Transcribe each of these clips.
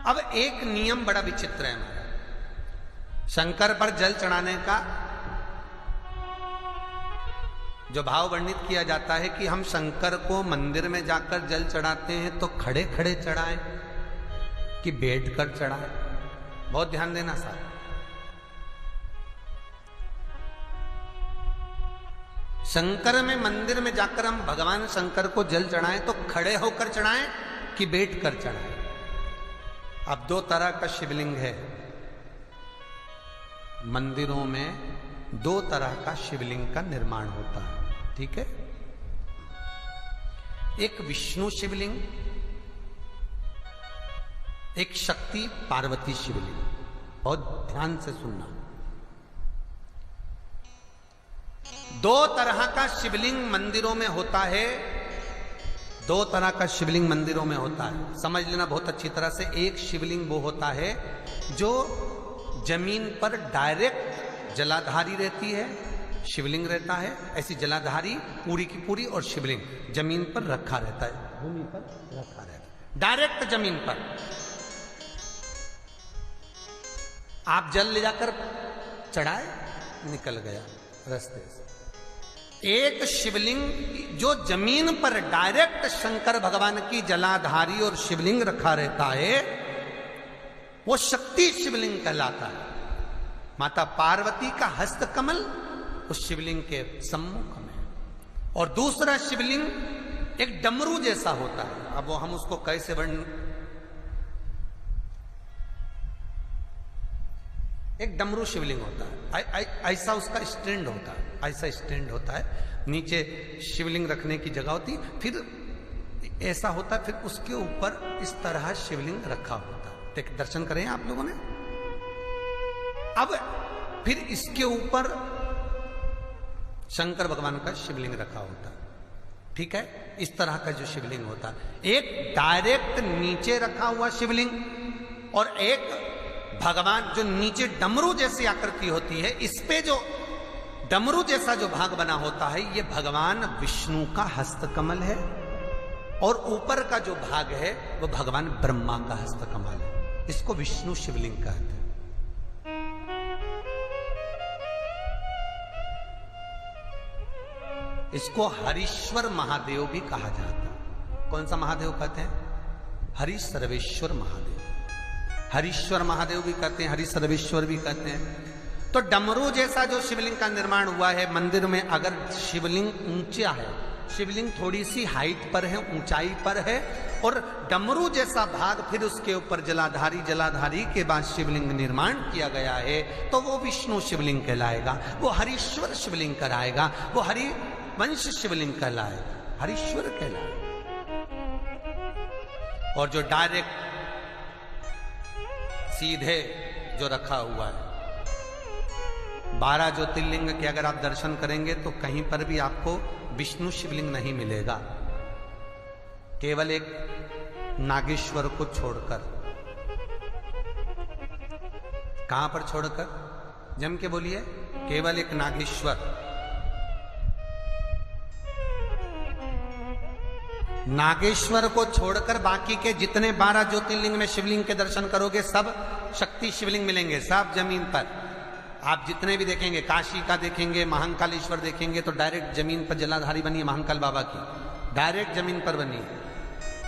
अब एक नियम बड़ा विचित्र है हमारा, शंकर पर जल चढ़ाने का जो भाव वर्णित किया जाता है कि हम शंकर को मंदिर में जाकर जल चढ़ाते हैं तो खड़े खड़े चढ़ाएं कि बैठकर चढ़ाएं। बहुत ध्यान देना साहब। शंकर में मंदिर में जाकर हम भगवान शंकर को जल चढ़ाएं तो खड़े होकर चढ़ाएं कि बैठकर चढ़ाएं। अब दो तरह का शिवलिंग है मंदिरों में, दो तरह का शिवलिंग का निर्माण होता है, ठीक है। एक विष्णु शिवलिंग, एक शक्ति पार्वती शिवलिंग। बहुत ध्यान से सुनना। दो तरह का शिवलिंग मंदिरों में होता है, दो तरह का शिवलिंग मंदिरों में होता है, समझ लेना बहुत अच्छी तरह से। एक शिवलिंग वो होता है जो जमीन पर डायरेक्ट जलाधारी रहती है, शिवलिंग रहता है, ऐसी जलाधारी पूरी की पूरी, और शिवलिंग जमीन पर रखा रहता है, भूमि पर रखा रहता है, डायरेक्ट जमीन पर। आप जल ले जाकर चढ़ाए, निकल गया रास्ते से। एक शिवलिंग जो जमीन पर डायरेक्ट शंकर भगवान की जलाधारी और शिवलिंग रखा रहता है, वो शक्ति शिवलिंग कहलाता है। माता पार्वती का हस्तकमल उस शिवलिंग के सम्मुख में, और दूसरा शिवलिंग एक डमरू जैसा होता है। अब वो हम उसको कैसे वर्णन, एक डमरू शिवलिंग होता है, ऐसा उसका स्टैंड होता है, ऐसा स्टैंड होता है, नीचे शिवलिंग रखने की जगह होती, फिर ऐसा होता है, फिर उसके ऊपर इस तरह शिवलिंग रखा होता है। दर्शन करें आप लोगों ने। अब फिर इसके ऊपर शंकर भगवान का शिवलिंग रखा होता है, ठीक है। इस तरह का जो शिवलिंग होता है, एक डायरेक्ट नीचे रखा हुआ शिवलिंग, और एक भगवान जो नीचे डमरू जैसी आकृति होती है, इस पे जो डमरू जैसा जो भाग बना होता है, ये भगवान विष्णु का हस्तकमल है, और ऊपर का जो भाग है वो भगवान ब्रह्मा का हस्तकमल है। इसको विष्णु शिवलिंग कहते हैं। इसको हरीश्वर महादेव भी कहा जाता है। कौन सा महादेव कहते हैं? हरि सर्वेश्वर महादेव। हरीश्वर महादेव भी कहते हैं, हरि सर्वेश्वर भी कहते हैं। तो डमरू जैसा जो शिवलिंग का निर्माण हुआ है मंदिर में, अगर शिवलिंग ऊंचा है, शिवलिंग थोड़ी सी हाइट पर है, ऊंचाई पर है, और डमरू जैसा भाग फिर उसके ऊपर जलाधारी के बाद शिवलिंग निर्माण किया गया है, तो वो विष्णु शिवलिंग कहलाएगा, वो हरीश्वर शिवलिंग कहलाएगा, वो हरिवंश शिवलिंग कहलाएगा, हरीश्वर कहलाएगा। और जो डायरेक्ट सीधे जो रखा हुआ है, 12 ज्योतिर्लिंग के अगर आप दर्शन करेंगे तो कहीं पर भी आपको विष्णु शिवलिंग नहीं मिलेगा, केवल एक नागेश्वर को छोड़कर। कहां पर छोड़कर? जम के बोलिए। केवल एक नागेश्वर, नागेश्वर को छोड़कर बाकी के जितने 12 ज्योतिर्लिंग में शिवलिंग के दर्शन करोगे सब शक्ति शिवलिंग मिलेंगे, सब जमीन पर। आप जितने भी देखेंगे, काशी का देखेंगे, महाकालेश्वर देखेंगे, तो डायरेक्ट जमीन पर जलाधारी बनी है महाकाल बाबा की, डायरेक्ट जमीन पर बनी है,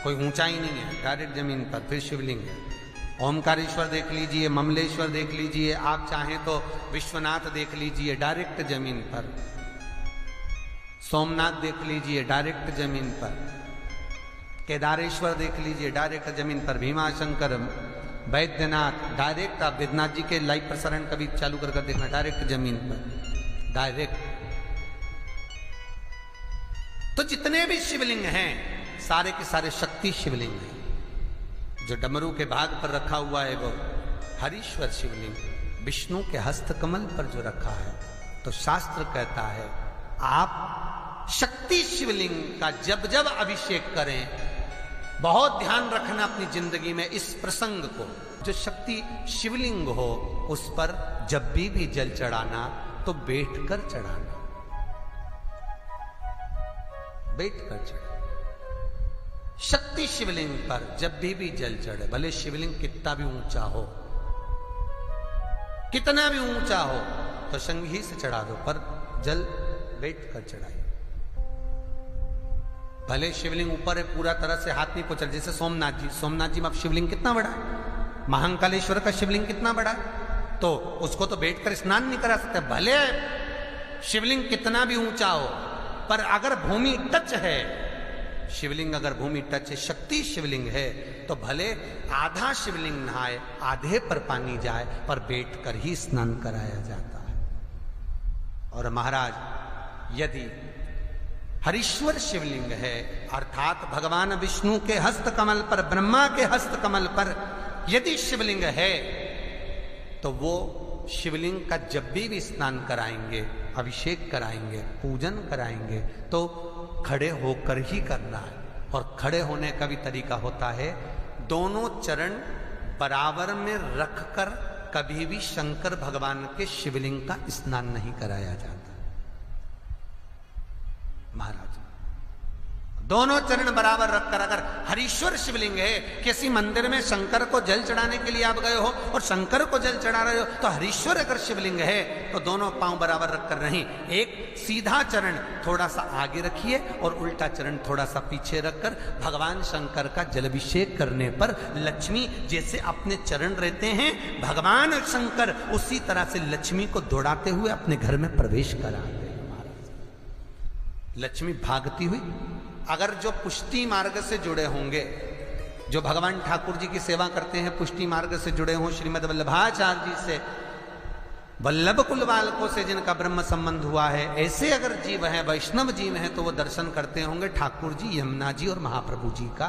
कोई ऊंचाई नहीं है, डायरेक्ट जमीन पर फिर शिवलिंग है। ओमकारेश्वर देख लीजिए, ममलेश्वर देख लीजिए, आप चाहें तो विश्वनाथ देख लीजिए, डायरेक्ट जमीन पर। सोमनाथ देख लीजिए, डायरेक्ट जमीन पर। केदारेश्वर देख लीजिए, डायरेक्ट जमीन पर। भीमाशंकर, वैद्यनाथ, डायरेक्ट। आप वैद्यनाथ जी के लाइव प्रसारण कभी चालू कर देखना, डायरेक्ट जमीन पर, डायरेक्ट। तो जितने भी शिवलिंग हैं सारे के सारे शक्ति शिवलिंग हैं। जो डमरू के भाग पर रखा हुआ है वो हरीश्वर शिवलिंग, विष्णु के हस्तकमल पर जो रखा है, तो शास्त्र कहता है आप शक्ति शिवलिंग का जब जब अभिषेक करें, बहुत ध्यान रखना अपनी जिंदगी में इस प्रसंग को, जो शक्ति शिवलिंग हो उस पर जब भी जल चढ़ाना तो बैठकर चढ़ाना, बैठकर चढ़ाना। शक्ति शिवलिंग पर जब भी जल चढ़े, भले शिवलिंग कितना भी ऊंचा हो, कितना भी ऊंचा हो, तो संघी से चढ़ा दो, पर जल बैठ कर चढ़ाइए। भले शिवलिंग ऊपर है, पूरा तरह से हाथ नहीं पहुंचा, जैसे सोमनाथ जी में अब शिवलिंग कितना बड़ा है, महाकालेश्वर का शिवलिंग कितना बड़ा है, तो उसको तो बैठकर स्नान नहीं करा सकते। भले शिवलिंग कितना भी ऊंचा हो, पर अगर भूमि टच है, शिवलिंग अगर भूमि टच है, शक्ति शिवलिंग है, तो भले आधा शिवलिंग नहाए, आधे पर पानी जाए, पर बैठकर ही स्नान कराया जाता है। और महाराज यदि हरीश्वर शिवलिंग है, अर्थात भगवान विष्णु के हस्त कमल पर, ब्रह्मा के हस्त कमल पर यदि शिवलिंग है, तो वो शिवलिंग का जब भी स्नान कराएंगे, अभिषेक कराएंगे, पूजन कराएंगे, तो खड़े होकर ही करना है। और खड़े होने का भी तरीका होता है, दोनों चरण बराबर में रखकर कभी भी शंकर भगवान के शिवलिंग का स्नान नहीं कराया जाता। महाराज दोनों चरण बराबर रखकर, अगर हरीश्वर शिवलिंग है, किसी मंदिर में शंकर को जल चढ़ाने के लिए आप गए हो और शंकर को जल चढ़ा रहे हो, तो हरीश्वर अगर शिवलिंग है तो दोनों पांव बराबर रखकर नहीं, एक सीधा चरण थोड़ा सा आगे रखिए और उल्टा चरण थोड़ा सा पीछे रखकर भगवान शंकर का जलाभिषेक करने पर लक्ष्मी जैसे अपने चरण रहते हैं, भगवान शंकर उसी तरह से लक्ष्मी को दौड़ाते हुए अपने घर में प्रवेश कराते हैं। महाराज लक्ष्मी भागती हुई, अगर जो पुष्टि मार्ग से जुड़े होंगे, जो भगवान ठाकुर जी की सेवा करते हैं, पुष्टि मार्ग से जुड़े हों, श्रीमद वल्लभाचार्य जी से, वल्लभ कुल बालकों से जिनका ब्रह्म संबंध हुआ है, ऐसे अगर जीव हैं, वैष्णव जीव हैं, तो वो दर्शन करते होंगे ठाकुर जी, यमुना जी और महाप्रभु जी का।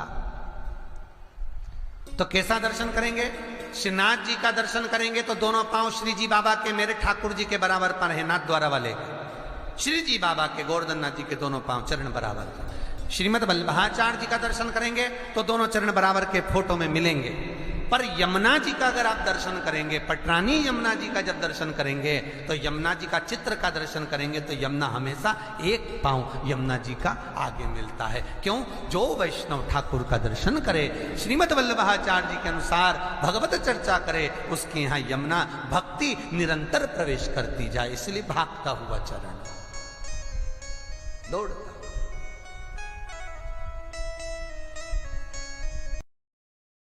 तो कैसा दर्शन करेंगे? श्रीनाथ जी का दर्शन करेंगे तो दोनों पांव श्री जी बाबा के, मेरे ठाकुर जी के बराबर पर है, नाथ द्वारा वाले श्री जी बाबा के, गोवर्धन नाथ जी के दोनों पांव चरण बराबर। श्रीमद वल्लभाचार्य जी का दर्शन करेंगे तो दोनों चरण बराबर के फोटो में मिलेंगे। पर यमुना जी का अगर आप दर्शन करेंगे, पटरानी यमुना जी का जब दर्शन करेंगे, तो यमुना जी का चित्र का दर्शन करेंगे, तो यमुना हमेशा एक पांव यमुना जी का आगे मिलता है। क्यों? जो वैष्णव ठाकुर का दर्शन करे, श्रीमद वल्लभाचार्य जी के अनुसार भगवत चर्चा करे, उसके यहाँ यमुना भक्ति निरंतर प्रवेश करती जाए, इसलिए भागता हुआ चरण, दौड़ता